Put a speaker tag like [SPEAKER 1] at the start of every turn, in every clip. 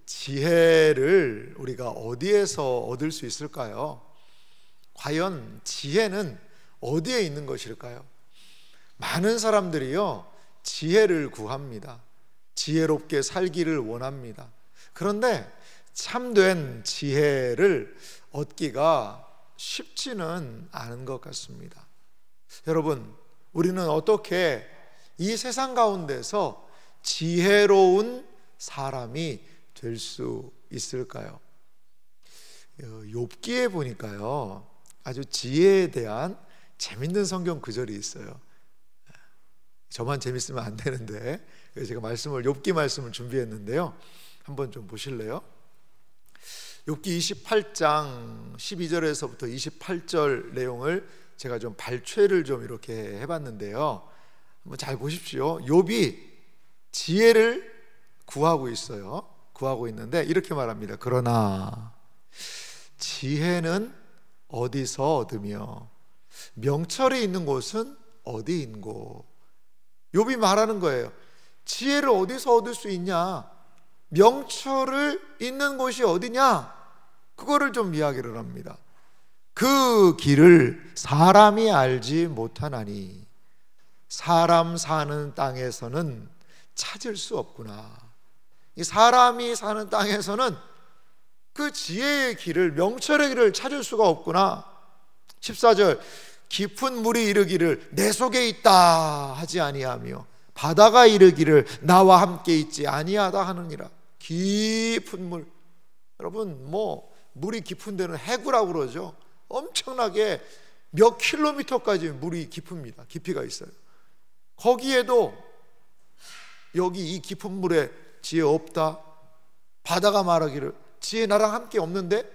[SPEAKER 1] 지혜를 우리가 어디에서 얻을 수 있을까요? 과연 지혜는 어디에 있는 것일까요? 많은 사람들이요, 지혜를 구합니다. 지혜롭게 살기를 원합니다. 그런데 참된 지혜를 얻기가 쉽지는 않은 것 같습니다. 여러분, 우리는 어떻게 이 세상 가운데서 지혜로운 사람이 될 수 있을까요? 욥기에 보니까요, 아주 지혜에 대한 재밌는 성경 구절이 있어요. 저만 재밌으면 안 되는데 제가 욥기 말씀을 준비했는데요, 한번 좀 보실래요? 욥기 28장 12절에서부터 28절 내용을 제가 좀 발췌를 좀 이렇게 해봤는데요, 한번 잘 보십시오. 욥이 지혜를 구하고 있어요. 구하고 있는데 이렇게 말합니다. 그러나 지혜는 어디서 얻으며 명철이 있는 곳은 어디인고? 욥이 말하는 거예요. 지혜를 어디서 얻을 수 있냐? 명철을 있는 곳이 어디냐? 그거를 좀 이야기를 합니다. 그 길을 사람이 알지 못하나니 사람 사는 땅에서는 찾을 수 없구나. 이 사람이 사는 땅에서는 그 지혜의 길을, 명철의 길을 찾을 수가 없구나. 14절, 깊은 물이 이르기를 내 속에 있다 하지 아니하며 바다가 이르기를 나와 함께 있지 아니하다 하느니라. 깊은 물, 여러분 물이 깊은 데는 해구라고 그러죠. 엄청나게 몇 킬로미터까지 물이 깊습니다. 깊이가 있어요. 거기에도 여기 이 깊은 물에 지혜 없다. 바다가 말하기를 지혜 나랑 함께 없는데?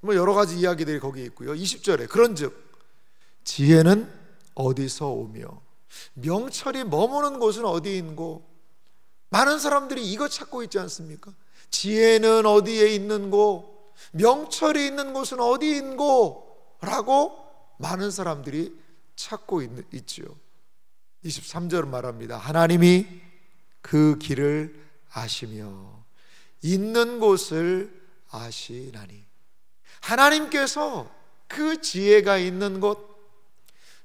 [SPEAKER 1] 여러 가지 이야기들이 거기에 있고요. 20절에 그런즉 지혜는 어디서 오며 명철이 머무는 곳은 어디인고? 많은 사람들이 이거 찾고 있지 않습니까? 지혜는 어디에 있는고? 명철이 있는 곳은 어디인고? 라고 많은 사람들이 찾고 있지요. 23절은 말합니다. 하나님이 그 길을 아시며 있는 곳을 아시나니. 하나님께서 그 지혜가 있는 곳,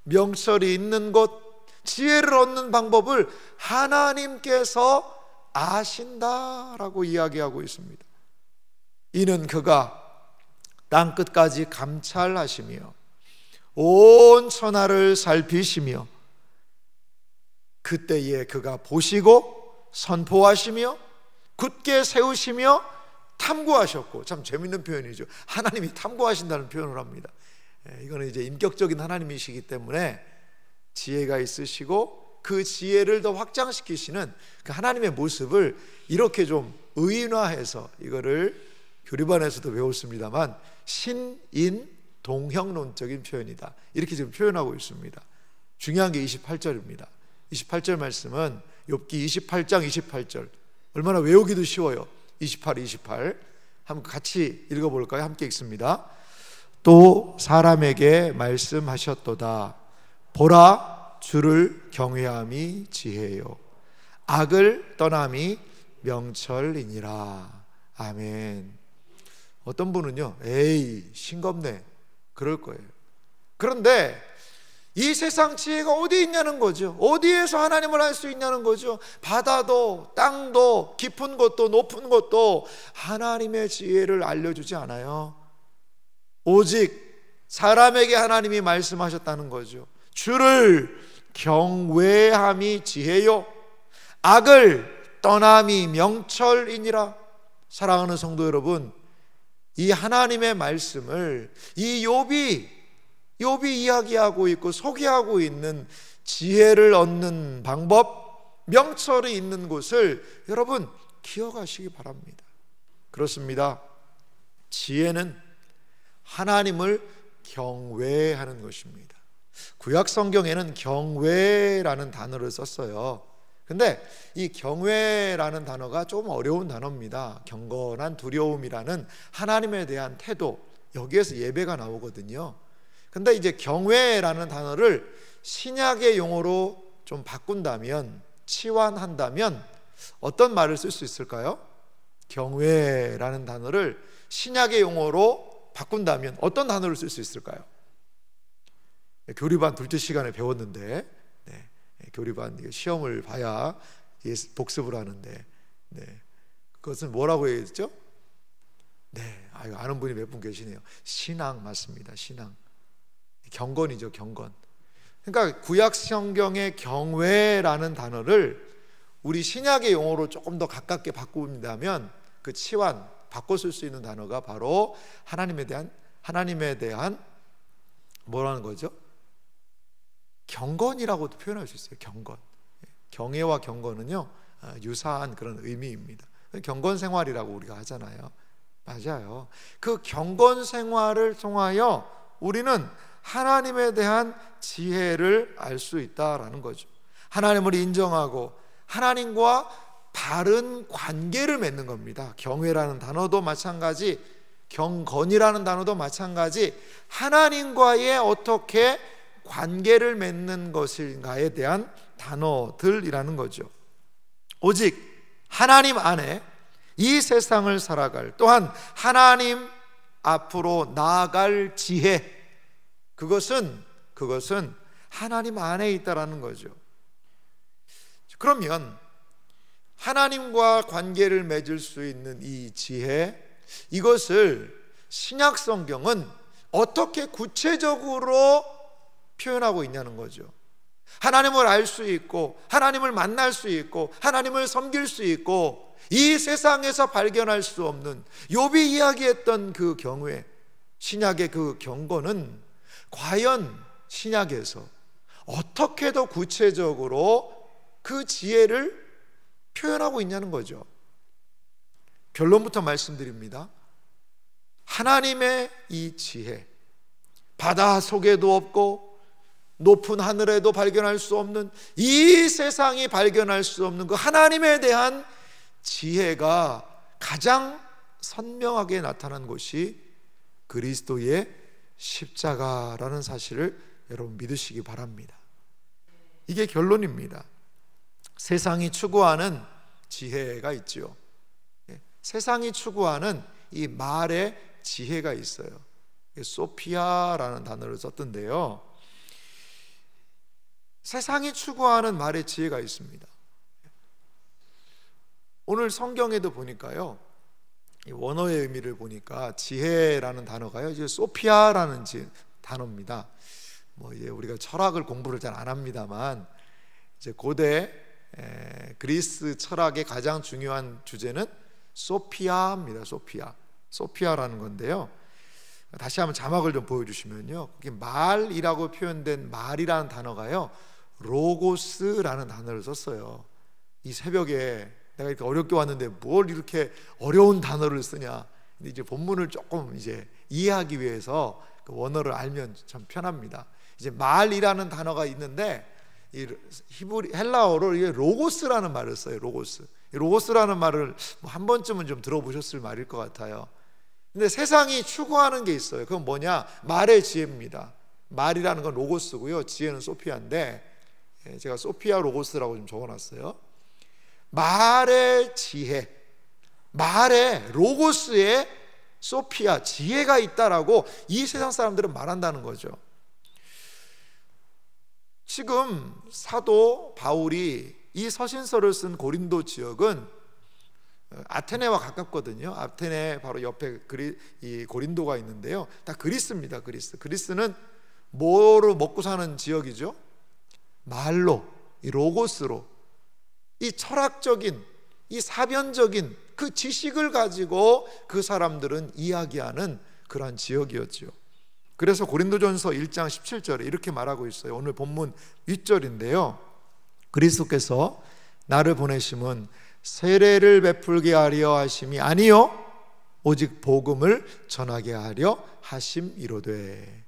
[SPEAKER 1] 명철이 있는 곳, 지혜를 얻는 방법을 하나님께서 아신다라고 이야기하고 있습니다. 이는 그가 땅끝까지 감찰하시며 온 천하를 살피시며 그때에 그가 보시고 선포하시며 굳게 세우시며 탐구하셨고. 참 재밌는 표현이죠. 하나님이 탐구하신다는 표현을 합니다. 이거는 이제 인격적인 하나님이시기 때문에 지혜가 있으시고 그 지혜를 더 확장시키시는 그 하나님의 모습을 이렇게 좀 의인화해서, 이거를 교리반에서도 배웠습니다만 신인 동형론적인 표현이다, 이렇게 지금 표현하고 있습니다. 중요한 게 28절입니다. 28절 말씀은 욥기 28장 28절, 얼마나 외우기도 쉬워요. 28 한번 같이 읽어볼까요? 함께 읽습니다. 또 사람에게 말씀하셨도다. 보라, 주를 경외함이 지혜요 악을 떠남이 명철이니라. 아멘. 어떤 분은요, 에이 싱겁네 그럴 거예요. 그런데 이 세상 지혜가 어디 있냐는 거죠. 어디에서 하나님을 알 수 있냐는 거죠. 바다도 땅도 깊은 곳도 높은 곳도 하나님의 지혜를 알려주지 않아요. 오직 사람에게 하나님이 말씀하셨다는 거죠. 주를 경외함이 지혜요 악을 떠남이 명철이니라. 사랑하는 성도 여러분, 이 하나님의 말씀을 이 욥이 이야기하고 있고 소개하고 있는 지혜를 얻는 방법, 명철이 있는 곳을 여러분 기억하시기 바랍니다. 그렇습니다. 지혜는 하나님을 경외하는 것입니다. 구약 성경에는 경외라는 단어를 썼어요. 근데 이 경외라는 단어가 좀 어려운 단어입니다. 경건한 두려움이라는 하나님에 대한 태도, 여기에서 예배가 나오거든요. 근데 이제 경외라는 단어를 신약의 용어로 좀 바꾼다면, 치환한다면 어떤 말을 쓸 수 있을까요? 경외라는 단어를 신약의 용어로 바꾼다면 어떤 단어를 쓸 수 있을까요? 교리반 둘째 시간에 배웠는데, 교리반 시험을 봐야 복습을 하는데, 그것은 뭐라고 했죠? 아는 분이 몇 분 계시네요. 신앙 맞습니다. 신앙. 경건이죠, 경건. 그러니까 구약 성경의 경외라는 단어를 우리 신약의 용어로 조금 더 가깝게 바꾼다면 그 치환, 바꿔 쓸 수 있는 단어가 바로 하나님에 대한 뭐라는 거죠? 경건이라고도 표현할 수 있어요. 경건. 경외와 경건은요, 유사한 그런 의미입니다. 경건 생활이라고 우리가 하잖아요. 맞아요. 그 경건 생활을 통하여 우리는 하나님에 대한 지혜를 알 수 있다라는 거죠. 하나님을 인정하고 하나님과 바른 관계를 맺는 겁니다. 경외라는 단어도 마찬가지, 경건이라는 단어도 마찬가지, 하나님과의 어떻게 관계를 맺는 것인가에 대한 단어들이라는 거죠. 오직 하나님 안에 이 세상을 살아갈, 또한 하나님 앞으로 나아갈 지혜, 그것은 하나님 안에 있다라는 거죠. 그러면 하나님과 관계를 맺을 수 있는 이 지혜, 이것을 신약 성경은 어떻게 구체적으로 표현하고 있냐는 거죠. 하나님을 알 수 있고, 하나님을 만날 수 있고, 하나님을 섬길 수 있고, 이 세상에서 발견할 수 없는 욥이 이야기했던 그 경외, 신약의 그 경건은 과연 신약에서 어떻게 더 구체적으로 그 지혜를 표현하고 있냐는 거죠. 결론부터 말씀드립니다. 하나님의 이 지혜, 바다 속에도 없고 높은 하늘에도 발견할 수 없는, 이 세상이 발견할 수 없는 그 하나님에 대한 지혜가 가장 선명하게 나타난 곳이 그리스도의 십자가라는 사실을 여러분 믿으시기 바랍니다. 이게 결론입니다. 세상이 추구하는 지혜가 있지요. 세상이 추구하는 이 말의 지혜가 있어요. 소피아라는 단어를 썼던데요, 세상이 추구하는 말의 지혜가 있습니다. 오늘 성경에도 보니까요, 이 원어의 의미를 보니까 지혜라는 단어가요, 이제 소피아라는 단어입니다. 이제 우리가 철학을 공부를 잘 안 합니다만, 이제 고대 그리스 철학의 가장 중요한 주제는 소피아입니다. 소피아라는 건데요. 다시 한번 자막을 좀 보여주시면요, 말이라고 표현된 말이라는 단어가요, 로고스라는 단어를 썼어요. 이 새벽에 내가 이렇게 어렵게 왔는데 뭘 이렇게 어려운 단어를 쓰냐. 근데 이제 본문을 조금 이제 이해하기 위해서 그 원어를 알면 참 편합니다. 이제 말이라는 단어가 있는데 이 헬라어로 이게 로고스라는 말을 써요. 로고스라는 말을 한 번쯤은 좀 들어보셨을 말일 것 같아요. 근데 세상이 추구하는 게 있어요. 그건 뭐냐? 말의 지혜입니다. 말이라는 건 로고스고요, 지혜는 소피아인데, 제가 소피아 로고스라고 좀 적어놨어요. 말의 지혜, 말의 로고스에 소피아, 지혜가 있다라고 이 세상 사람들은 말한다는 거죠. 지금 사도 바울이 이 서신서를 쓴 고린도 지역은 아테네와 가깝거든요. 아테네 바로 옆에 이 고린도가 있는데요, 다 그리스입니다. 그리스는 뭐로 먹고 사는 지역이죠? 말로, 이 로고스로, 이 철학적인, 이 사변적인 그 지식을 가지고 그 사람들은 이야기하는 그러한 지역이었죠. 그래서 고린도전서 1장 17절에 이렇게 말하고 있어요. 오늘 본문 윗절인데요, 그리스도께서 나를 보내심은 세례를 베풀게 하려 하심이 아니요 오직 복음을 전하게 하려 하심이로되.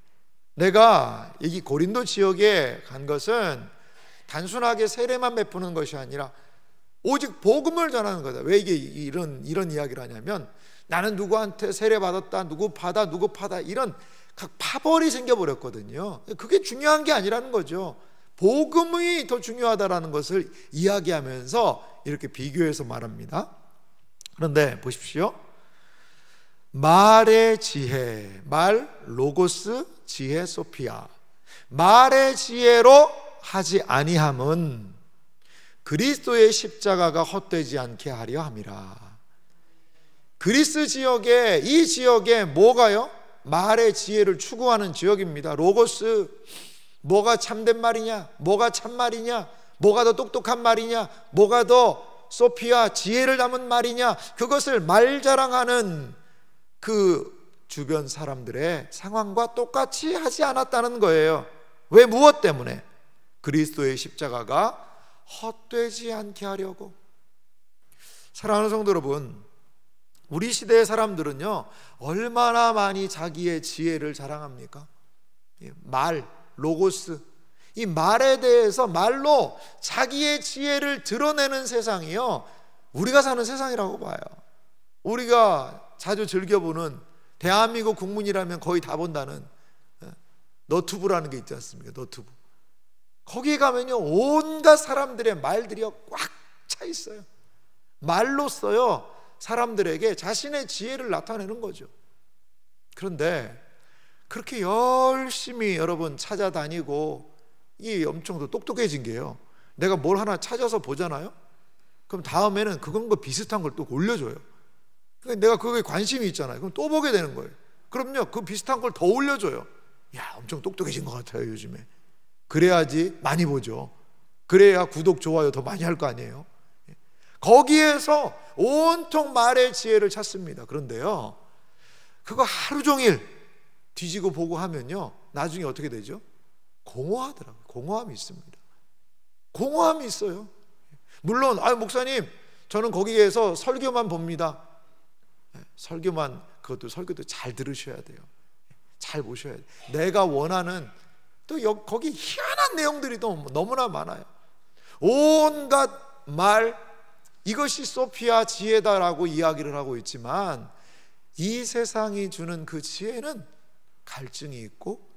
[SPEAKER 1] 내가 이 고린도 지역에 간 것은 단순하게 세례만 베푸는 것이 아니라 오직 복음을 전하는 거다. 왜 이게 이런 이야기를 하냐면, 나는 누구한테 세례 받았다, 누구 파다 이런 각 파벌이 생겨버렸거든요. 그게 중요한 게 아니라는 거죠. 복음이 더 중요하다라는 것을 이야기하면서 이렇게 비교해서 말합니다. 그런데 보십시오. 말의 지혜, 말 로고스, 지혜 소피아. 말의 지혜로 하지 아니함은 그리스도의 십자가가 헛되지 않게 하려 함이라. 그리스 지역에, 이 지역에 뭐가요? 말의 지혜를 추구하는 지역입니다. 로고스, 뭐가 참된 말이냐, 뭐가 참말이냐, 뭐가 더 똑똑한 말이냐, 뭐가 더 소피아, 지혜를 담은 말이냐, 그것을 말자랑하는 그 주변 사람들의 상황과 똑같이 하지 않았다는 거예요. 왜? 무엇 때문에? 그리스도의 십자가가 헛되지 않게 하려고. 사랑하는 성도 여러분, 우리 시대의 사람들은요, 얼마나 많이 자기의 지혜를 자랑합니까? 말, 로고스, 이 말에 대해서 말로 자기의 지혜를 드러내는 세상이요, 우리가 사는 세상이라고 봐요. 우리가 자주 즐겨보는, 대한민국 국문이라면 거의 다 본다는 너튜브라는 게 있지 않습니까? 너튜브. 거기에 가면요, 온갖 사람들의 말들이 꽉 차 있어요. 말로써요, 사람들에게 자신의 지혜를 나타내는 거죠. 그런데 그렇게 열심히 여러분 찾아다니고, 이게 엄청 더 똑똑해진 게요, 내가 뭘 하나 찾아서 보잖아요, 그럼 다음에는 그건 비슷한 걸 또 올려줘요. 그러니까 내가 그거에 관심이 있잖아요. 그럼 또 보게 되는 거예요. 그럼요, 그 비슷한 걸 더 올려줘요. 야, 엄청 똑똑해진 것 같아요 요즘에. 그래야지 많이 보죠. 그래야 구독, 좋아요 더 많이 할 거 아니에요. 거기에서 온통 말의 지혜를 찾습니다. 그런데요, 그거 하루 종일 뒤지고 보고 하면요, 나중에 어떻게 되죠? 공허하더라고요. 공허함이 있습니다. 공허함이 있어요. 물론 목사님, 저는 거기에서 설교만 봅니다. 설교만, 그것도 설교도 잘 들으셔야 돼요. 잘 보셔야 돼요. 내가 원하는 또 거기 희한한 내용들이 또 너무나 많아요. 온갖 말, 이것이 소피아 지혜다라고 이야기를 하고 있지만, 이 세상이 주는 그 지혜는 갈증이 있고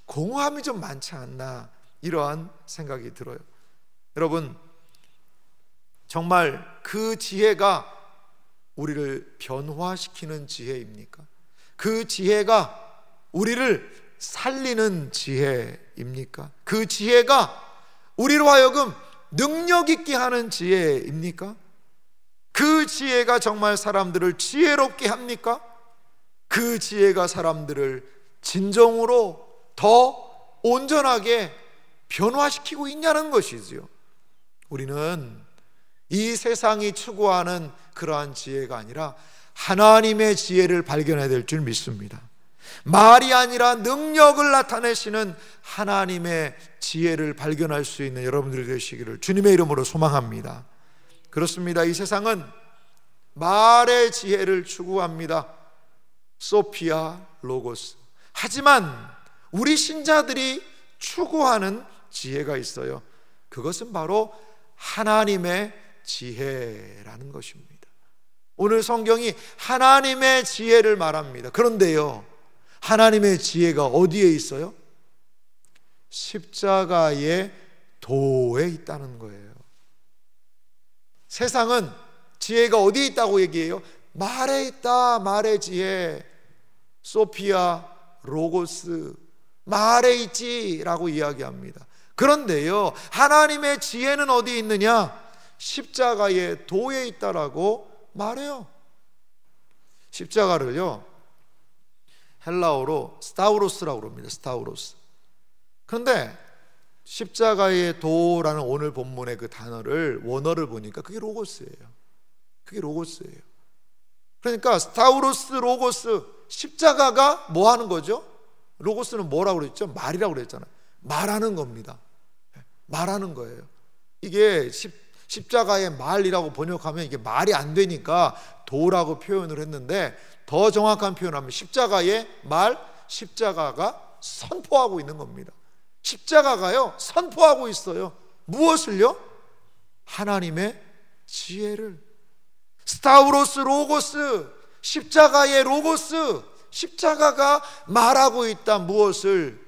[SPEAKER 1] 공허함이 좀 많지 않나, 이러한 생각이 들어요. 여러분, 정말 그 지혜가 우리를 변화시키는 지혜입니까? 그 지혜가 우리를 살리는 지혜입니까? 그 지혜가 우리로 하여금 능력 있게 하는 지혜입니까? 그 지혜가 정말 사람들을 지혜롭게 합니까? 그 지혜가 사람들을 진정으로 더 온전하게 변화시키고 있냐는 것이지요. 우리는 이 세상이 추구하는 그러한 지혜가 아니라 하나님의 지혜를 발견해야 될 줄 믿습니다. 말이 아니라 능력을 나타내시는 하나님의 지혜를 발견할 수 있는 여러분들이 되시기를 주님의 이름으로 소망합니다. 그렇습니다. 이 세상은 말의 지혜를 추구합니다. 소피아, 로고스. 하지만 우리 신자들이 추구하는 지혜가 있어요. 그것은 바로 하나님의 지혜라는 것입니다. 오늘 성경이 하나님의 지혜를 말합니다. 그런데요, 하나님의 지혜가 어디에 있어요? 십자가의 도에 있다는 거예요. 세상은 지혜가 어디에 있다고 얘기해요? 말에 있다. 말의 지혜, 소피아, 로고스, 말에 있지라고 이야기합니다. 그런데요, 하나님의 지혜는 어디에 있느냐? 십자가의 도에 있다라고 말해요. 십자가를요, 헬라어로 스타우로스라고 합니다. 스타우로스. 그런데 십자가의 도라는 오늘 본문의 그 단어를, 원어를 보니까 그게 로고스예요. 그게 로고스예요. 그러니까 스타우로스, 로고스, 십자가가 뭐 하는 거죠? 로고스는 뭐라고 그랬죠? 말이라고 그랬잖아요. 말하는 겁니다. 말하는 거예요. 이게 십자가의 말이라고 번역하면 이게 말이 안 되니까 도라고 표현을 했는데, 더 정확한 표현하면 십자가의 말, 십자가가 선포하고 있는 겁니다. 십자가가요, 선포하고 있어요. 무엇을요? 하나님의 지혜를. 스타우로스, 로고스, 십자가의 로고스, 십자가가 말하고 있다. 무엇을?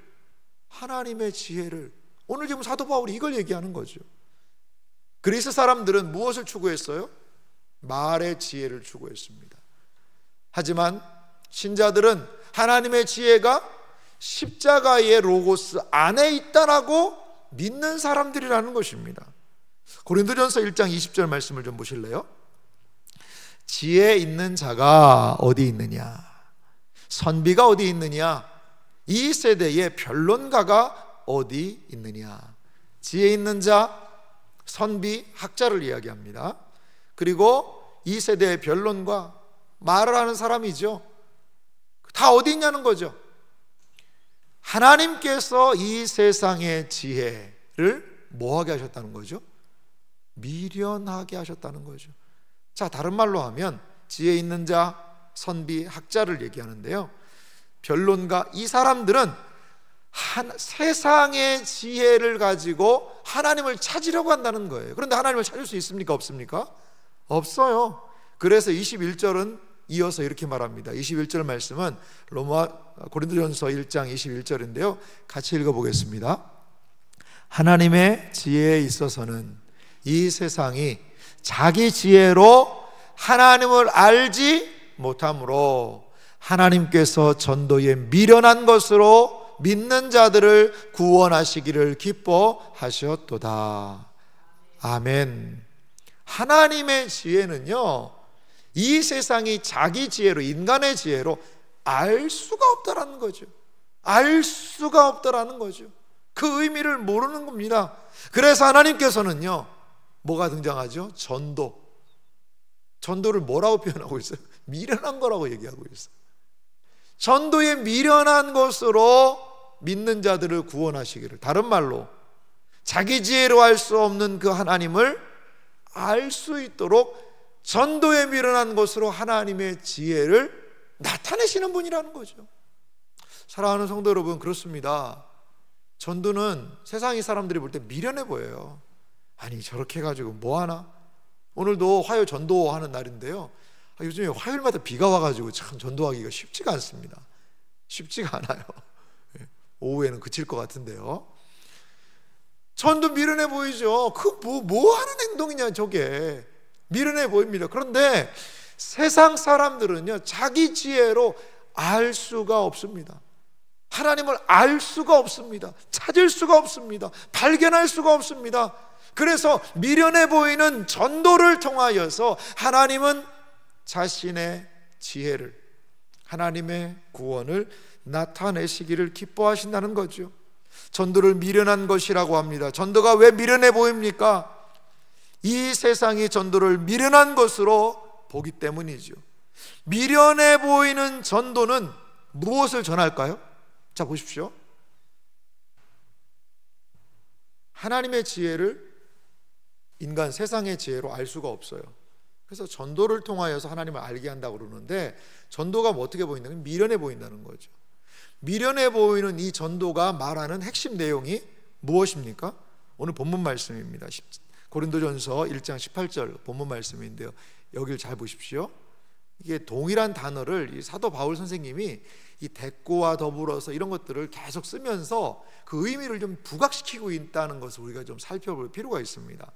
[SPEAKER 1] 하나님의 지혜를. 오늘 지금 사도 바울이 이걸 얘기하는 거죠. 그리스 사람들은 무엇을 추구했어요? 말의 지혜를 추구했습니다. 하지만 신자들은 하나님의 지혜가 십자가의 로고스 안에 있다라고 믿는 사람들이라는 것입니다. 고린도전서 1장 20절 말씀을 좀 보실래요? 지혜 있는 자가 어디 있느냐, 선비가 어디 있느냐, 이 세대의 변론가가 어디 있느냐. 지혜 있는 자, 선비, 학자를 이야기합니다. 그리고 이 세대의 변론가, 말을 하는 사람이죠. 다 어디 있냐는 거죠. 하나님께서 이 세상의 지혜를 뭐하게 하셨다는 거죠? 미련하게 하셨다는 거죠. 자, 다른 말로 하면 지혜 있는 자, 선비, 학자를 얘기하는데요, 변론가, 이 사람들은 세상의 지혜를 가지고 하나님을 찾으려고 한다는 거예요. 그런데 하나님을 찾을 수 있습니까? 없습니까? 없어요. 그래서 21절은 이어서 이렇게 말합니다. 21절 말씀은 고린도전서 1장 21절인데요 같이 읽어보겠습니다. 하나님의 지혜에 있어서는 이 세상이 자기 지혜로 하나님을 알지 못하므로 하나님께서 전도에 미련한 것으로 믿는 자들을 구원하시기를 기뻐하셨도다. 아멘. 하나님의 지혜는요, 이 세상이 자기 지혜로, 인간의 지혜로 알 수가 없다라는 거죠. 알 수가 없다라는 거죠. 그 의미를 모르는 겁니다. 그래서 하나님께서는요, 뭐가 등장하죠? 전도를 뭐라고 표현하고 있어요? 미련한 거라고 얘기하고 있어요. 전도에 미련한 것으로 믿는 자들을 구원하시기를, 다른 말로 자기 지혜로 알 수 없는 그 하나님을 알 수 있도록 전도에 미련한 것으로 하나님의 지혜를 나타내시는 분이라는 거죠. 사랑하는 성도 여러분, 그렇습니다. 전도는 세상의 사람들이 볼 때 미련해 보여요. 아니, 저렇게 해가지고 뭐하나? 오늘도 화요 전도하는 날인데요, 요즘에 화요일마다 비가 와가지고 참 전도하기가 쉽지가 않습니다. 쉽지가 않아요. 오후에는 그칠 것 같은데요, 전도 미련해 보이죠. 뭐 하는 행동이냐, 저게 미련해 보입니다. 그런데 세상 사람들은요, 자기 지혜로 알 수가 없습니다. 하나님을 알 수가 없습니다. 찾을 수가 없습니다. 발견할 수가 없습니다. 그래서 미련해 보이는 전도를 통하여서 하나님은 자신의 지혜를, 하나님의 구원을 나타내시기를 기뻐하신다는 거죠. 전도를 미련한 것이라고 합니다. 전도가 왜 미련해 보입니까? 이 세상이 전도를 미련한 것으로 보기 때문이죠. 미련해 보이는 전도는 무엇을 전할까요? 자, 보십시오. 하나님의 지혜를 인간 세상의 지혜로 알 수가 없어요. 그래서 전도를 통하여서 하나님을 알게 한다고 그러는데, 전도가 어떻게 보인다면 미련해 보인다는 거죠. 미련해 보이는 이 전도가 말하는 핵심 내용이 무엇입니까? 오늘 본문 말씀입니다. 고린도전서 1장 18절 본문 말씀인데요, 여기를 잘 보십시오. 이게 동일한 단어를 이 사도 바울 선생님이 이 대꾸와 더불어서 이런 것들을 계속 쓰면서 그 의미를 좀 부각시키고 있다는 것을 우리가 좀 살펴볼 필요가 있습니다.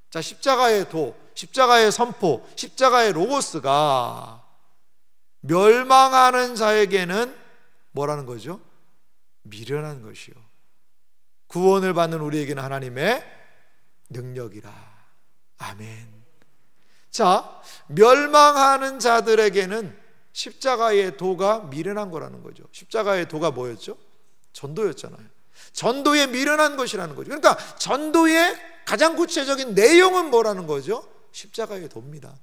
[SPEAKER 1] 자, 십자가의 도, 십자가의 선포, 십자가의 로고스가 멸망하는 자에게는 뭐라는 거죠? 미련한 것이요, 구원을 받는 우리에게는 하나님의 능력이라. 아멘. 자, 멸망하는 자들에게는 십자가의 도가 미련한 거라는 거죠. 십자가의 도가 뭐였죠? 전도였잖아요. 전도에 미련한 것이라는 거죠. 그러니까 전도의 가장 구체적인 내용은 뭐라는 거죠? 십자가의 도입니다.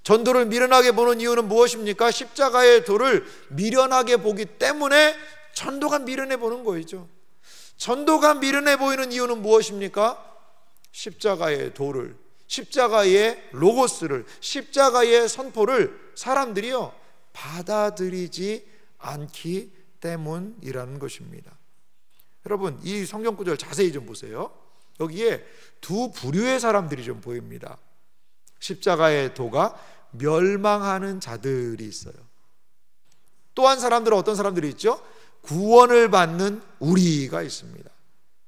[SPEAKER 1] 전도를 미련하게 보는 이유는 무엇입니까? 십자가의 도를 미련하게 보기 때문에 전도가 미련해 보는 거죠. 전도가 미련해 보이는 이유는 무엇입니까? 십자가의 도를, 십자가의 로고스를, 십자가의 선포를 사람들이요 받아들이지 않기 때문이라는 것입니다. 여러분, 이 성경 구절 자세히 좀 보세요. 여기에 두 부류의 사람들이 좀 보입니다. 십자가의 도가 멸망하는 자들이 있어요. 또 한 사람들은 어떤 사람들이 있죠? 구원을 받는 우리가 있습니다.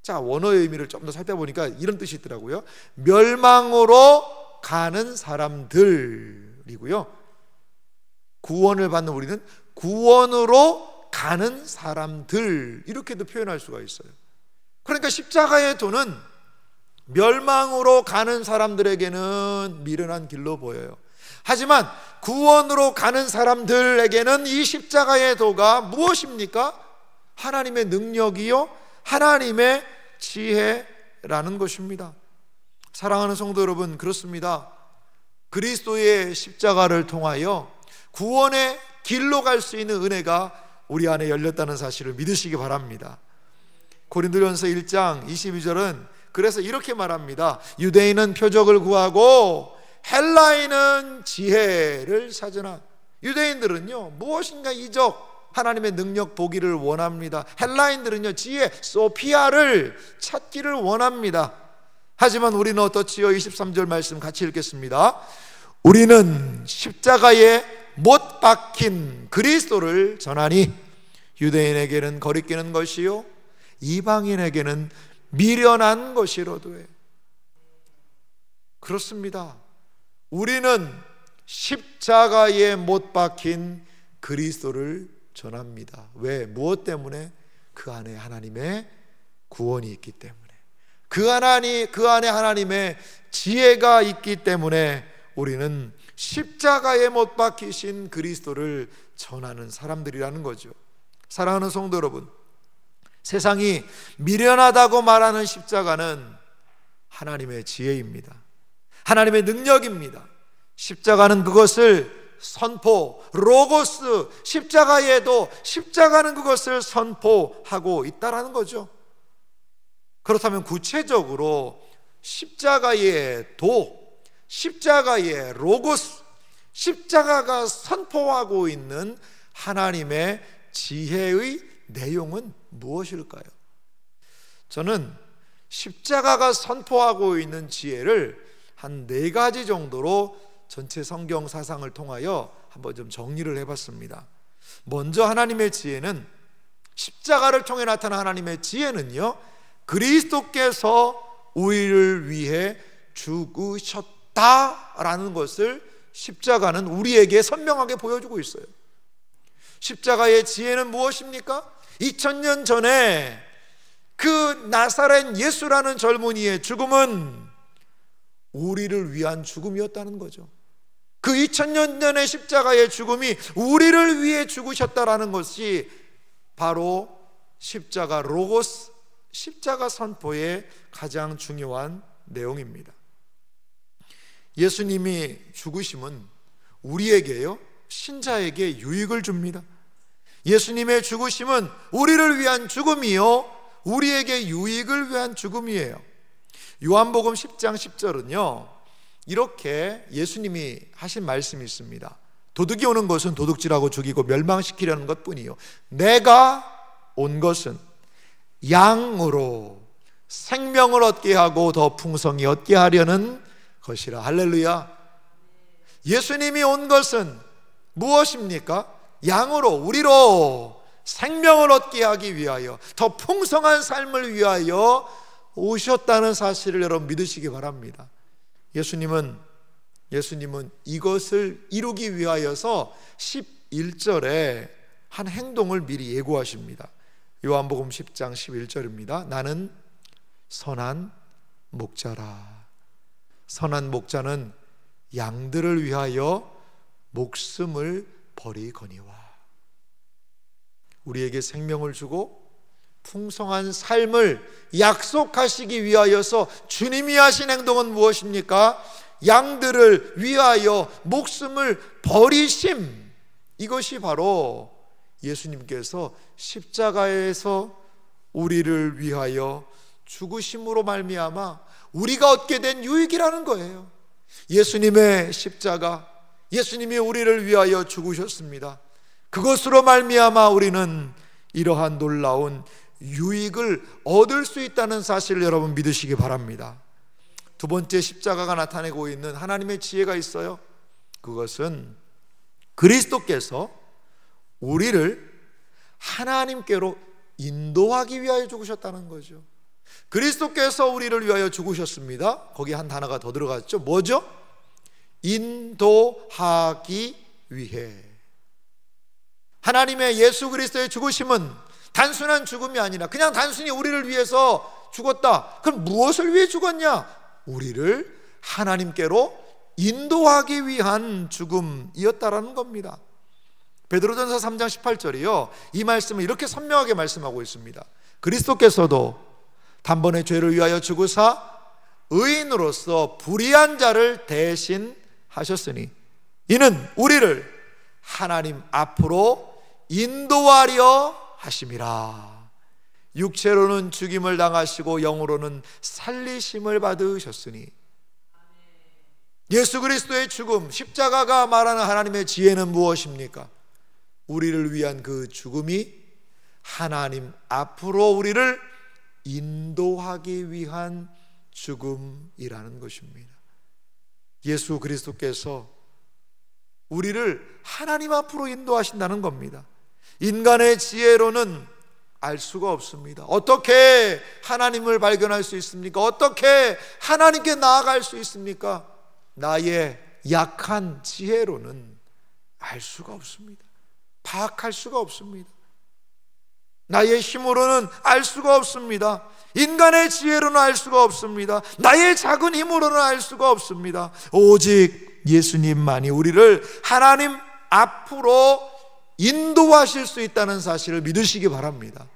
[SPEAKER 1] 자, 원어의 의미를 좀 더 살펴보니까 이런 뜻이 있더라고요. 멸망으로 가는 사람들이고요, 구원을 받는 우리는 구원으로 가는 사람들, 이렇게도 표현할 수가 있어요. 그러니까 십자가의 도는 멸망으로 가는 사람들에게는 미련한 길로 보여요. 하지만 구원으로 가는 사람들에게는 이 십자가의 도가 무엇입니까? 하나님의 능력이요, 하나님의 지혜라는 것입니다. 사랑하는 성도 여러분, 그렇습니다. 그리스도의 십자가를 통하여 구원의 길로 갈 수 있는 은혜가 우리 안에 열렸다는 사실을 믿으시기 바랍니다. 고린도전서 1장 22절은 그래서 이렇게 말합니다. 유대인은 표적을 구하고 헬라인은 지혜를 찾으나. 유대인들은요, 무엇인가 이적, 하나님의 능력 보기를 원합니다. 헬라인들은요, 지혜, 소피아를 찾기를 원합니다. 하지만 우리는 어떻지요? 23절 말씀 같이 읽겠습니다. 우리는 십자가에 못 박힌 그리스도를 전하니 유대인에게는 거리끼는 것이요 이방인에게는 미련한 것이로도에. 그렇습니다. 우리는 십자가에 못 박힌 그리스도를 전합니다. 왜? 무엇 때문에? 그 안에 하나님의 구원이 있기 때문에, 그 안에 하나님의 지혜가 있기 때문에 우리는 십자가에 못 박히신 그리스도를 전하는 사람들이라는 거죠. 사랑하는 성도 여러분, 세상이 미련하다고 말하는 십자가는 하나님의 지혜입니다. 하나님의 능력입니다. 십자가는 그것을 선포, 로고스, 십자가에도 십자가는 그것을 선포하고 있다라는 거죠. 그렇다면 구체적으로 십자가의 도, 십자가의 로고스, 십자가가 선포하고 있는 하나님의 지혜의 내용은 무엇일까요? 저는 십자가가 선포하고 있는 지혜를 한 4가지 정도로 전체 성경 사상을 통하여 한번 좀 정리를 해봤습니다. 먼저 하나님의 지혜는, 십자가를 통해 나타난 하나님의 지혜는요, 그리스도께서 우리를 위해 죽으셨다라는 것을 십자가는 우리에게 선명하게 보여주고 있어요. 십자가의 지혜는 무엇입니까? 2000년 전에 그 나사렛 예수라는 젊은이의 죽음은 우리를 위한 죽음이었다는 거죠. 그 2000년 전의 십자가의 죽음이 우리를 위해 죽으셨다라는 것이 바로 십자가 로고스, 십자가 선포의 가장 중요한 내용입니다. 예수님이 죽으심은 우리에게요, 신자에게 유익을 줍니다. 예수님의 죽으심은 우리를 위한 죽음이요, 우리에게 유익을 위한 죽음이에요. 요한복음 10장 10절은요, 이렇게 예수님이 하신 말씀이 있습니다. 도둑이 오는 것은 도둑질하고 죽이고 멸망시키려는 것뿐이요, 내가 온 것은 양으로 생명을 얻게 하고 더 풍성히 얻게 하려는 것이라. 할렐루야. 예수님이 온 것은 무엇입니까? 양으로, 우리로 생명을 얻게 하기 위하여, 더 풍성한 삶을 위하여 오셨다는 사실을 여러분 믿으시기 바랍니다. 예수님은 이것을 이루기 위하여서 11절에 한 행동을 미리 예고하십니다. 요한복음 10장 11절입니다. 나는 선한 목자라. 선한 목자는 양들을 위하여 목숨을 버리거니와. 우리에게 생명을 주고 풍성한 삶을 약속하시기 위하여서 주님이 하신 행동은 무엇입니까? 양들을 위하여 목숨을 버리심. 이것이 바로 예수님께서 십자가에서 우리를 위하여 죽으심으로 말미암아 우리가 얻게 된 유익이라는 거예요. 예수님의 십자가, 예수님이 우리를 위하여 죽으셨습니다. 그것으로 말미암아 우리는 이러한 놀라운 유익을 얻을 수 있다는 사실을 여러분 믿으시기 바랍니다. 두 번째, 십자가가 나타내고 있는 하나님의 지혜가 있어요. 그것은 그리스도께서 우리를 하나님께로 인도하기 위하여 죽으셨다는 거죠. 그리스도께서 우리를 위하여 죽으셨습니다. 거기 한 단어가 더 들어갔죠. 뭐죠? 인도하기 위해. 하나님의 예수 그리스도의 죽으심은 단순한 죽음이 아니라 그냥 단순히 우리를 위해서 죽었다. 그럼 무엇을 위해 죽었냐? 우리를 하나님께로 인도하기 위한 죽음이었다라는 겁니다. 베드로전서 3장 18절이요, 이 말씀을 이렇게 선명하게 말씀하고 있습니다. 그리스도께서도 단번에 죄를 위하여 죽으사 의인으로서 불의한 자를 대신하셨으니 이는 우리를 하나님 앞으로 인도하려 하심이라. 육체로는 죽임을 당하시고 영으로는 살리심을 받으셨으니. 예수 그리스도의 죽음, 십자가가 말하는 하나님의 지혜는 무엇입니까? 우리를 위한 그 죽음이 하나님 앞으로 우리를 인도하기 위한 죽음이라는 것입니다. 예수 그리스도께서 우리를 하나님 앞으로 인도하신다는 겁니다. 인간의 지혜로는 알 수가 없습니다. 어떻게 하나님을 발견할 수 있습니까? 어떻게 하나님께 나아갈 수 있습니까? 나의 약한 지혜로는 알 수가 없습니다. 파악할 수가 없습니다. 나의 힘으로는 알 수가 없습니다. 인간의 지혜로는 알 수가 없습니다. 나의 작은 힘으로는 알 수가 없습니다. 오직 예수님만이 우리를 하나님 앞으로 인도하실 수 있다는 사실을 믿으시기 바랍니다.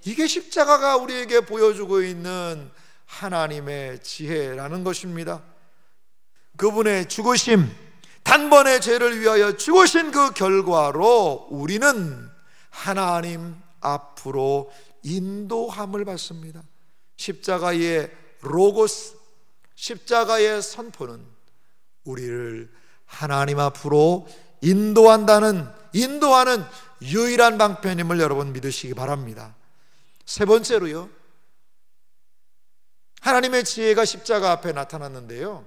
[SPEAKER 1] 이게 십자가가 우리에게 보여주고 있는 하나님의 지혜라는 것입니다. 그분의 죽으심, 단번에 죄를 위하여 죽으신 그 결과로 우리는 하나님 앞으로 인도함을 받습니다. 십자가의 로고스, 십자가의 선포는 우리를 하나님 앞으로 인도하는 유일한 방편임을 여러분 믿으시기 바랍니다. 세 번째로요, 하나님의 지혜가 십자가 앞에 나타났는데요,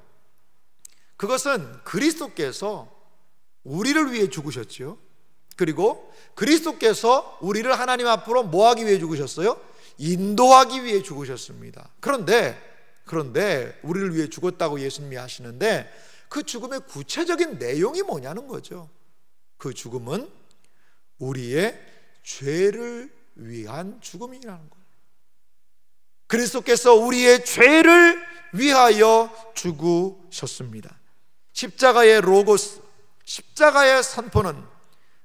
[SPEAKER 1] 그것은 그리스도께서 우리를 위해 죽으셨죠. 그리고 그리스도께서 우리를 하나님 앞으로 뭐 하기 위해 죽으셨어요? 인도하기 위해 죽으셨습니다. 그런데 우리를 위해 죽었다고 예수님이 하시는데 그 죽음의 구체적인 내용이 뭐냐는 거죠. 그 죽음은 우리의 죄를 위한 죽음이라는 거예요. 그리스도께서 우리의 죄를 위하여 죽으셨습니다. 십자가의 로고스, 십자가의 선포는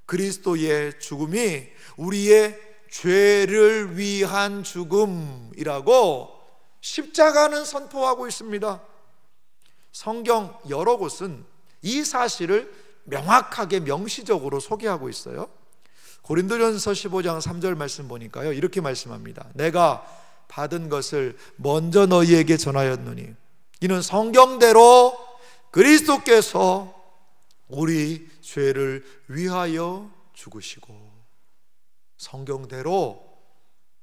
[SPEAKER 1] 그리스도의 죽음이 우리의 죄를 위한 죽음이라고 십자가는 선포하고 있습니다. 성경 여러 곳은 이 사실을 명확하게 명시적으로 소개하고 있어요. 고린도전서 15장 3절 말씀 보니까요, 이렇게 말씀합니다. 내가 받은 것을 먼저 너희에게 전하였노니 이는 성경대로 그리스도께서 우리 죄를 위하여 죽으시고, 성경대로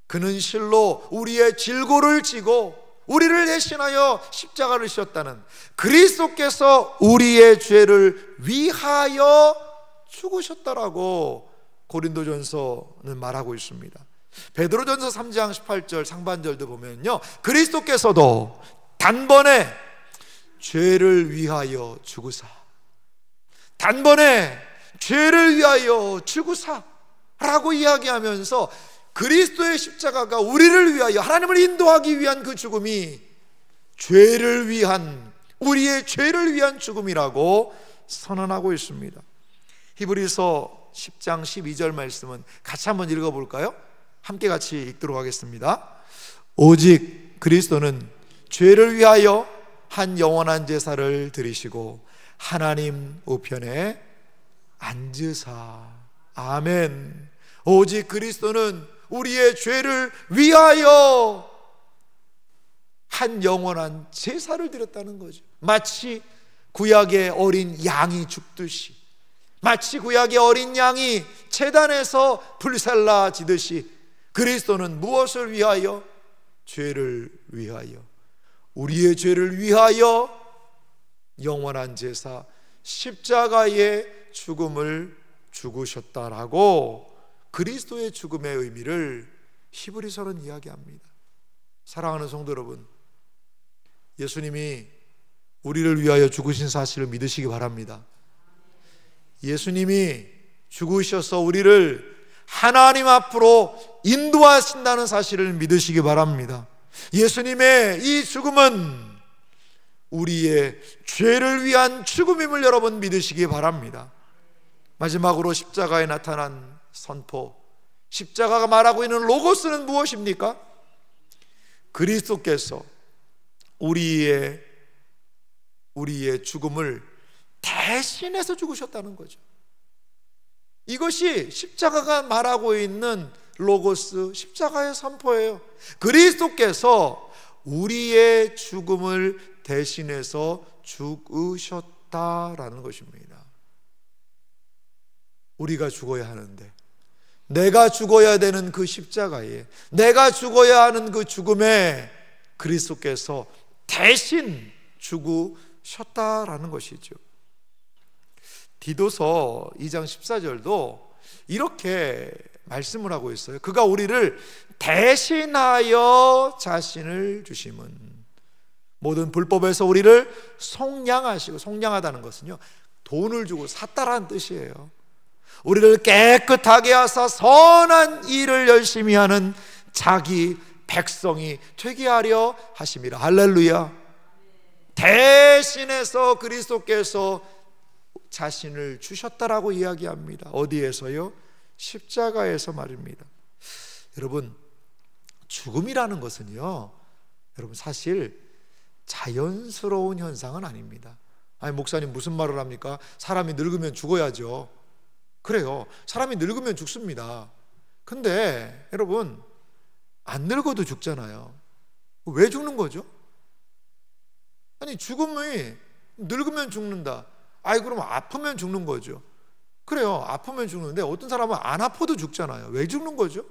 [SPEAKER 1] 그는 실로 우리의 질고를 지고 우리를 대신하여 십자가를 지셨다는 그리스도께서 우리의 죄를 위하여 죽으셨다라고 고린도전서는 말하고 있습니다. 베드로전서 3장 18절 상반절도 보면요, 그리스도께서도 단번에 죄를 위하여 죽으사, 단번에 죄를 위하여 죽으사 라고 이야기하면서 그리스도의 십자가가 우리를 위하여, 하나님을 인도하기 위한 그 죽음이 죄를 위한, 우리의 죄를 위한 죽음이라고 선언하고 있습니다. 히브리서 10장 12절 말씀은 같이 한번 읽어볼까요? 함께 같이 읽도록 하겠습니다. 오직 그리스도는 죄를 위하여 한 영원한 제사를 드리시고 하나님 우편에 앉으사. 아멘. 오직 그리스도는 우리의 죄를 위하여 한 영원한 제사를 드렸다는 거죠. 마치 구약의 어린 양이 죽듯이, 마치 구약의 어린 양이 제단에서 불살라지듯이 그리스도는 무엇을 위하여? 죄를 위하여, 우리의 죄를 위하여 영원한 제사 십자가의 죽음을 죽으셨다라고 그리스도의 죽음의 의미를 히브리서는 이야기합니다. 사랑하는 성도 여러분, 예수님이 우리를 위하여 죽으신 사실을 믿으시기 바랍니다. 예수님이 죽으셔서 우리를 하나님 앞으로 인도하신다는 사실을 믿으시기 바랍니다. 예수님의 이 죽음은 우리의 죄를 위한 죽음임을 여러분 믿으시기 바랍니다. 마지막으로 십자가에 나타난 선포, 십자가가 말하고 있는 로고스는 무엇입니까? 그리스도께서 우리의 죽음을 대신해서 죽으셨다는 거죠. 이것이 십자가가 말하고 있는 로고스, 십자가의 선포예요. 그리스도께서 우리의 죽음을 대신해서 죽으셨다라는 것입니다. 우리가 죽어야 하는데, 내가 죽어야 되는 그 십자가에, 내가 죽어야 하는 그 죽음에 그리스도께서 대신 죽으셨다라는 것이죠. 디도서 2장 14절도 이렇게 말씀을 하고 있어요. 그가 우리를 대신하여 자신을 주심은 모든 불법에서 우리를 속량하시고, 속량하다는 것은요, 돈을 주고 샀다라는 뜻이에요. 우리를 깨끗하게 하사 선한 일을 열심히 하는 자기 백성이 되게 하려 하심이라. 할렐루야. 대신해서 그리스도께서 자신을 주셨다라고 이야기합니다. 어디에서요? 십자가에서 말입니다. 여러분, 죽음이라는 것은요, 여러분 사실 자연스러운 현상은 아닙니다. 아니, 목사님 무슨 말을 합니까? 사람이 늙으면 죽어야죠. 그래요, 사람이 늙으면 죽습니다. 근데 여러분, 안 늙어도 죽잖아요. 왜 죽는 거죠? 아니, 죽음이 늙으면 죽는다. 아이, 그럼 아프면 죽는 거죠. 그래요, 아프면 죽는데 어떤 사람은 안 아파도 죽잖아요. 왜 죽는 거죠?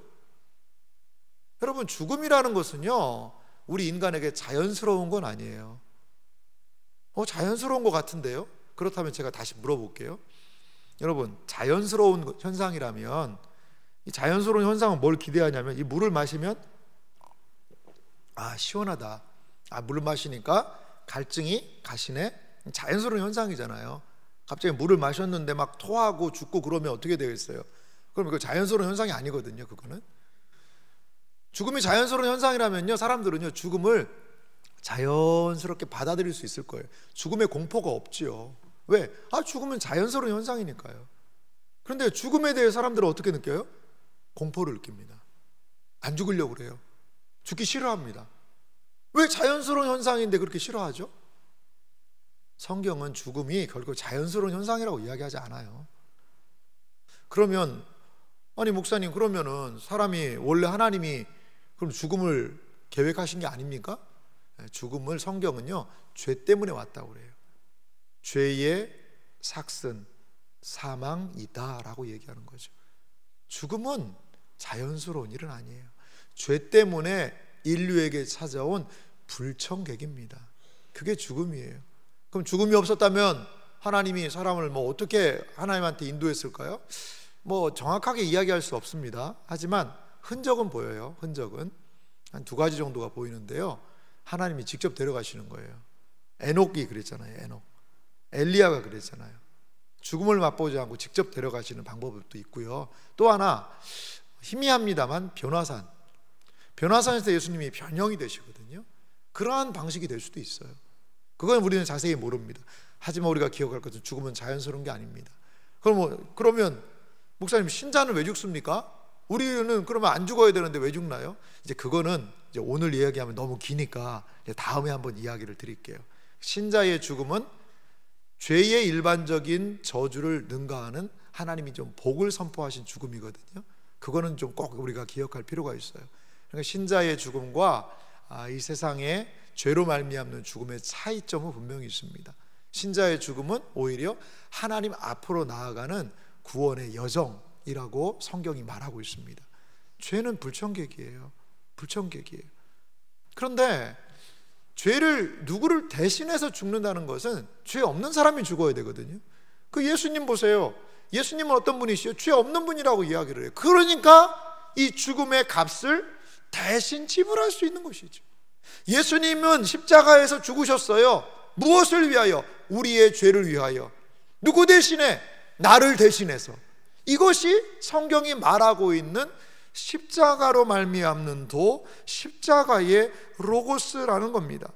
[SPEAKER 1] 여러분, 죽음이라는 것은요, 우리 인간에게 자연스러운 건 아니에요. 자연스러운 것 같은데요? 그렇다면 제가 다시 물어볼게요. 여러분, 자연스러운 현상이라면, 이 자연스러운 현상은 뭘 기대하냐면, 이 물을 마시면 시원하다, 물을 마시니까 갈증이 가시네, 자연스러운 현상이잖아요. 갑자기 물을 마셨는데 막 토하고 죽고 그러면 어떻게 되겠어요? 그럼 이거 자연스러운 현상이 아니거든요. 그거는 죽음이 자연스러운 현상이라면요, 사람들은요 죽음을 자연스럽게 받아들일 수 있을 거예요. 죽음의 공포가 없지요. 왜? 죽음은 자연스러운 현상이니까요. 그런데 죽음에 대해 사람들은 어떻게 느껴요? 공포를 느낍니다. 안 죽으려고 그래요. 죽기 싫어합니다. 왜? 자연스러운 현상인데 그렇게 싫어하죠? 성경은 죽음이 결국 자연스러운 현상이라고 이야기하지 않아요. 그러면 아니 목사님, 그러면은 사람이 원래 하나님이 그럼 죽음을 계획하신 게 아닙니까? 죽음을 성경은요 죄 때문에 왔다고 그래요. 죄의 삭슨 사망이다라고 얘기하는 거죠. 죽음은 자연스러운 일은 아니에요. 죄 때문에 인류에게 찾아온 불청객입니다. 그게 죽음이에요. 그럼 죽음이 없었다면 하나님이 사람을 어떻게 하나님한테 인도했을까요? 정확하게 이야기할 수 없습니다. 하지만 흔적은 보여요. 흔적은 한 두 가지 정도가 보이는데요, 하나님이 직접 데려가시는 거예요. 에녹이 그랬잖아요. 에녹. 엘리야가 그랬잖아요. 죽음을 맛보지 않고 직접 데려가시는 방법도 있고요. 또 하나 희미합니다만 변화산에서 예수님이 변형이 되시거든요. 그러한 방식이 될 수도 있어요. 그건 우리는 자세히 모릅니다. 하지만 우리가 기억할 것은 죽음은 자연스러운 게 아닙니다. 그러면 목사님, 신자는 왜 죽습니까? 우리는 그러면 안 죽어야 되는데 왜 죽나요? 그거는 오늘 이야기하면 너무 기니까 다음에 한번 이야기를 드릴게요. 신자의 죽음은 죄의 일반적인 저주를 능가하는 하나님이 좀 복을 선포하신 죽음이거든요. 그거는 좀 꼭 우리가 기억할 필요가 있어요. 그러니까 신자의 죽음과 이 세상의 죄로 말미암는 죽음의 차이점은 분명히 있습니다. 신자의 죽음은 오히려 하나님 앞으로 나아가는 구원의 여정이라고 성경이 말하고 있습니다. 죄는 불청객이에요. 불청객이에요. 그런데 죄를 누구를 대신해서 죽는다는 것은 죄 없는 사람이 죽어야 되거든요. 그 예수님 보세요. 예수님은 어떤 분이시요? 죄 없는 분이라고 이야기를 해요. 그러니까 이 죽음의 값을 대신 지불할 수 있는 것이죠. 예수님은 십자가에서 죽으셨어요. 무엇을 위하여? 우리의 죄를 위하여. 누구 대신에? 나를 대신해서. 이것이 성경이 말하고 있는 십자가로 말미암는 도, 십자가의 로고스라는 겁니다.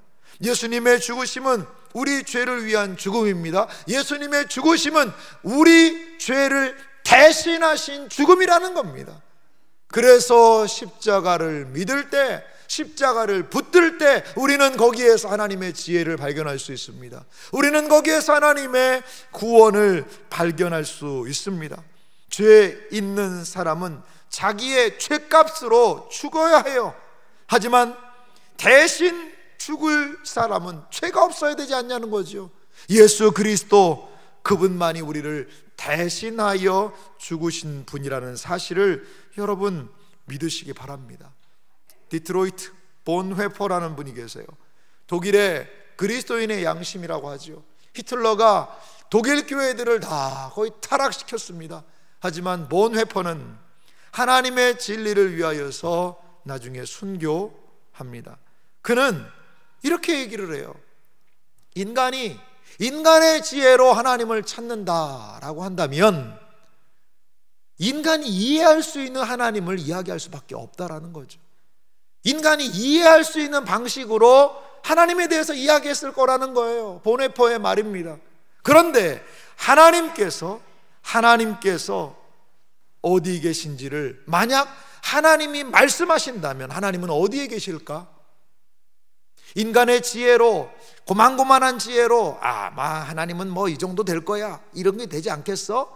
[SPEAKER 1] 예수님의 죽으심은 우리 죄를 위한 죽음입니다. 예수님의 죽으심은 우리 죄를 대신하신 죽음이라는 겁니다. 그래서 십자가를 믿을 때, 십자가를 붙들 때 우리는 거기에서 하나님의 지혜를 발견할 수 있습니다. 우리는 거기에서 하나님의 구원을 발견할 수 있습니다. 죄 있는 사람은 자기의 죄값으로 죽어야 해요. 하지만 대신 죽을 사람은 죄가 없어야 되지 않냐는 거죠. 예수 그리스도, 그분만이 우리를 대신하여 죽으신 분이라는 사실을 여러분 믿으시기 바랍니다. 디트로이트 본회퍼라는 분이 계세요. 독일의 그리스도인의 양심이라고 하죠. 히틀러가 독일 교회들을 다 거의 타락시켰습니다. 하지만 본회퍼는 하나님의 진리를 위하여서 나중에 순교합니다. 그는 이렇게 얘기를 해요. 인간이 인간의 지혜로 하나님을 찾는다라고 한다면 인간이 이해할 수 있는 하나님을 이야기할 수밖에 없다라는 거죠. 인간이 이해할 수 있는 방식으로 하나님에 대해서 이야기했을 거라는 거예요. 보네퍼의 말입니다. 그런데 하나님께서 어디 계신지를, 만약 하나님이 말씀하신다면 하나님은 어디에 계실까? 인간의 지혜로, 고만고만한 지혜로 하나님은 뭐 이 정도 될 거야, 이런 게 되지 않겠어?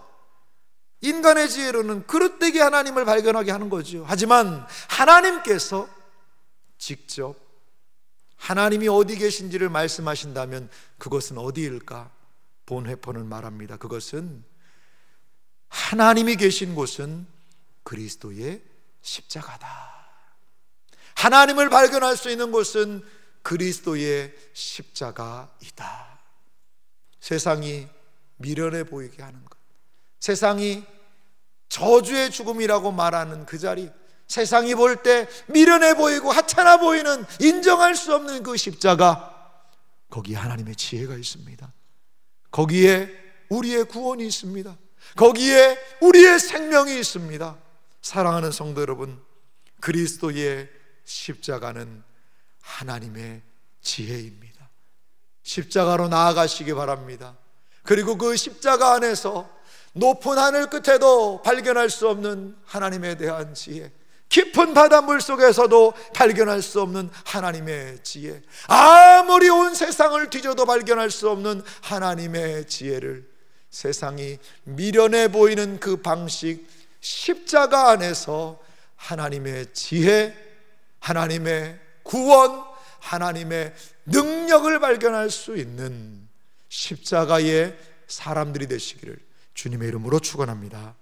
[SPEAKER 1] 인간의 지혜로는 그릇되게 하나님을 발견하게 하는 거죠. 하지만 하나님께서 직접 하나님이 어디 계신지를 말씀하신다면 그것은 어디일까? 본회퍼는 말합니다. 그것은, 하나님이 계신 곳은 그리스도의 십자가다. 하나님을 발견할 수 있는 곳은 그리스도의 십자가이다. 세상이 미련해 보이게 하는 것, 세상이 저주의 죽음이라고 말하는 그 자리, 세상이 볼 때 미련해 보이고 하찮아 보이는, 인정할 수 없는 그 십자가, 거기에 하나님의 지혜가 있습니다. 거기에 우리의 구원이 있습니다. 거기에 우리의 생명이 있습니다. 사랑하는 성도 여러분, 그리스도의 십자가는 하나님의 지혜입니다. 십자가로 나아가시기 바랍니다. 그리고 그 십자가 안에서 높은 하늘 끝에도 발견할 수 없는 하나님에 대한 지혜, 깊은 바닷물 속에서도 발견할 수 없는 하나님의 지혜, 아무리 온 세상을 뒤져도 발견할 수 없는 하나님의 지혜를, 세상이 미련해 보이는 그 방식, 십자가 안에서 하나님의 지혜, 하나님의 구원, 하나님의 능력을 발견할 수 있는 십자가의 사람들이 되시기를 주님의 이름으로 축원합니다.